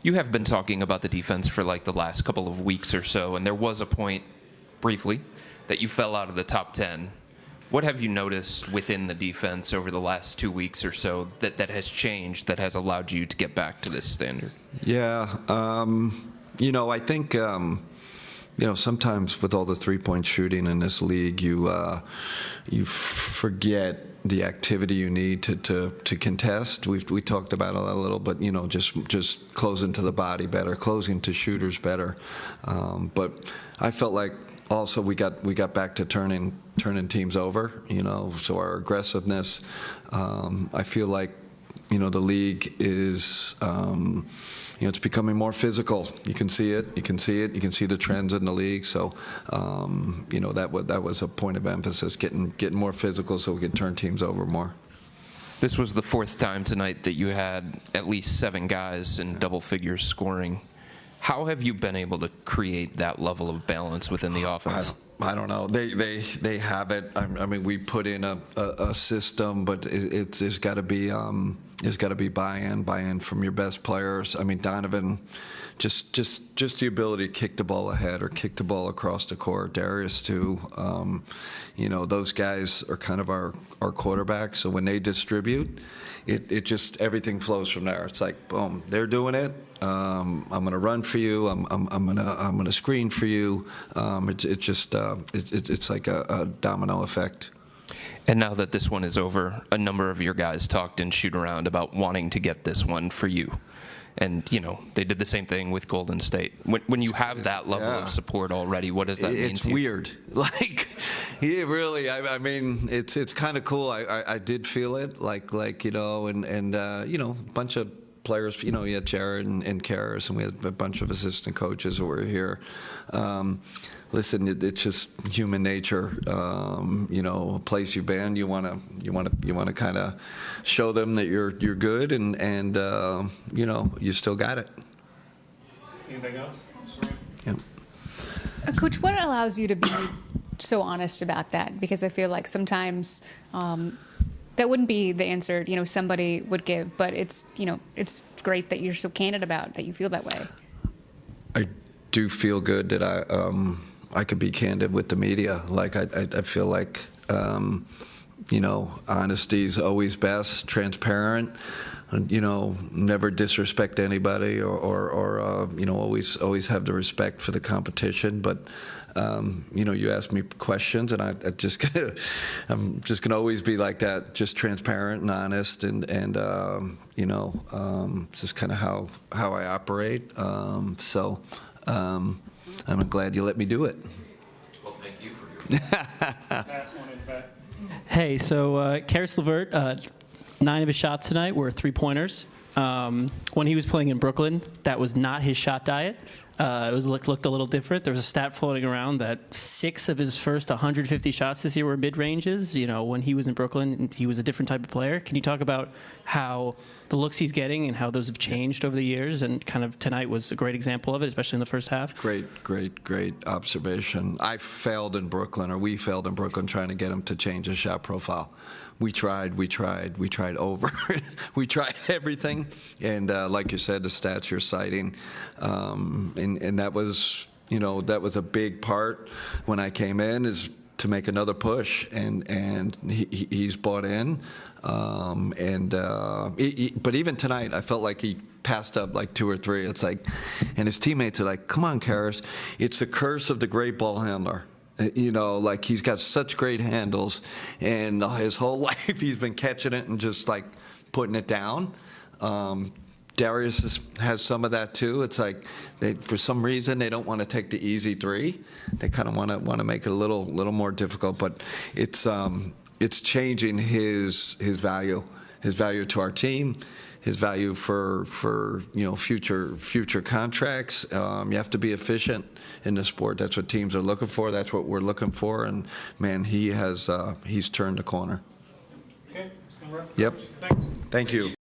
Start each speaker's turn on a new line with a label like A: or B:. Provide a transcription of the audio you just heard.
A: You have been talking about the defense for like the last couple of weeks or so, and there was a point, briefly, that you fell out of the top 10. What have you noticed within the defense over the last 2 weeks or so that has changed, that has allowed you to get back to this standard?
B: Yeah, I think, sometimes with all the three-point shooting in this league, you forget the activity you need to contest. We talked about it a little, but just closing to the body better, closing to shooters better. But I felt like also we got back to turning teams over. So our aggressiveness. I feel like the league is. It's becoming more physical. You can see it. You can see the trends in the league. So, that was a point of emphasis, getting more physical so we could turn teams over more.
A: This was the fourth time tonight that you had at least 7 guys in double figures scoring. How have you been able to create that level of balance within the offense?
B: I don't know. They have it. I mean, we put in a system, but it's got to be buy-in from your best players. I mean, Donovan, just the ability to kick the ball ahead or kick the ball across the court. Darius too. Those guys are kind of our quarterbacks. So when they distribute, it just everything flows from there. It's like boom, they're doing it. I'm going to run for you. I'm going to screen for you. It's like a domino effect.
A: And now that this one is over, a number of your guys talked in shoot around about wanting to get this one for you. And, they did the same thing with Golden State. When you have that level of support already, what does that mean to you?
B: It's weird. Like, really, I mean, it's kind of cool. I did feel it, and a bunch of players, you had Jared and Karras, and we had a bunch of assistant coaches who were here. Listen, it's just human nature. A place you've been, you want to kind of show them that you're good, and you still got it.
C: Anything else? Sorry.
B: Yeah.
D: Coach, what allows you to be so honest about that? Because I feel like sometimes that wouldn't be the answer, somebody would give, but it's great that you're so candid about that you feel that way.
B: I do feel good that I could be candid with the media. Like I feel like honesty is always best, transparent. Never disrespect anybody, or always have the respect for the competition. But you ask me questions, and I'm just gonna always be like that, just transparent and honest, and it's just kind of how I operate. I'm glad you let me do it.
A: Well, thank you for your
C: Last one in the back.
E: Hey, so Karis LeVert, 9 of his shots tonight were three-pointers. When he was playing in Brooklyn, that was not his shot diet. It looked a little different. There was a stat floating around that 6 of his first 150 shots this year were mid-ranges. When he was in Brooklyn, he was a different type of player. Can you talk about how the looks he's getting and how those have changed over the years? And kind of tonight was a great example of it, especially in the first half.
B: Great observation. We failed in Brooklyn trying to get him to change his shot profile. We tried over. We tried everything. And like you said, the stats you're citing, and that was, a big part when I came in, is to make another push, and he's bought in. But even tonight, I felt like he passed up like 2 or 3. It's like, and his teammates are like, "Come on, Karras, it's the curse of the great ball handler." Like he's got such great handles, and his whole life he's been catching it and just like putting it down. Darius has some of that too. It's like for some reason they don't want to take the easy 3. They kind of want to make it a little more difficult. But it's changing his value to our team, his value for future contracts. You have to be efficient in the sport. That's what teams are looking for. That's what we're looking for. And man, he's turned the corner.
C: Okay.
B: Yep.
C: Thanks.
B: Thank you.